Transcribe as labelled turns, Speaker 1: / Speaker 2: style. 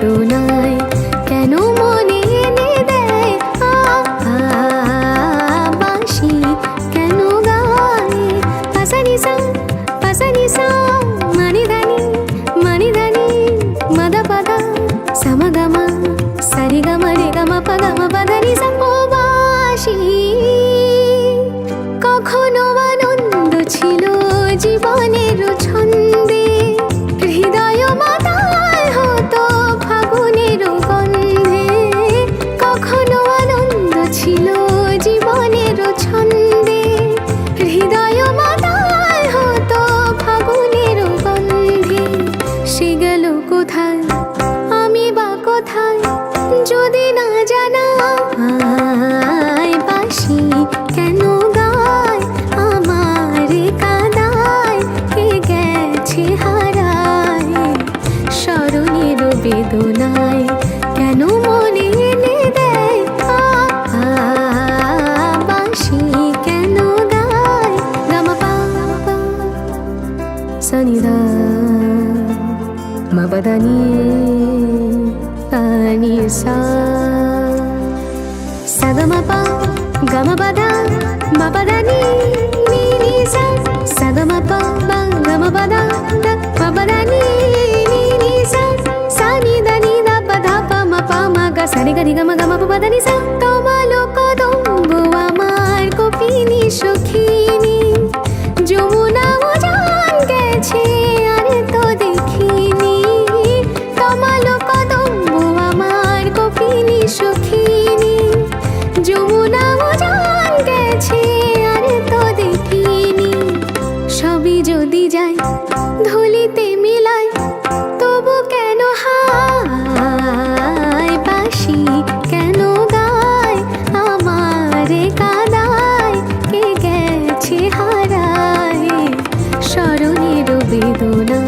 Speaker 1: বেদনায় কেন মনে এনে দেয় বাঁশি কেন গায় পাসানিসা মানিদানি মদপদা সমগমা সরিগম রেগম পগম পদনি ও বাঁশি কখনো আনন্দ ছিল জীবনের ছন্দে হৃদয় মাতাল হতো ফাগুনের গন্ধে কখনো আনন্দ ছিল জীবনের ছন্দে হৃদয় মাতাল হতো ফাগুনের গন্ধে সে গেল কোথায় আমি বা কোথায় যদি না জানা বাঁশি কেন গায় আমার কাদায় কে গেছে হারায় স্মরণের বেদনায় কেন মনে এনে দেয় বাঁশি কেন গায় গামপা সনিদা মবদানি আনিসা সগমপা গমপদা মপদানি নিনিসা সগমপা গমপদা মপদানি নিনিসা সানিদানি দপদা পমপা মগ সরিগরি গম গম পপদানি সা তোমালো কদম্ব আমার কপিনি সখিনী যমুনা উজান গেছে আর তো দেখিনি তোমালো কদম্ব আমার কপিনি সখিনী যমুনা উজান গেছে আর তো দেখিনি সবই যদি যায় ধুলিতে মিলায় তবু কেন হায় বাঁশি কেন গায় আমার কাদায় কে গেছে হারায় স্মরণের বেদনা